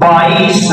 22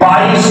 22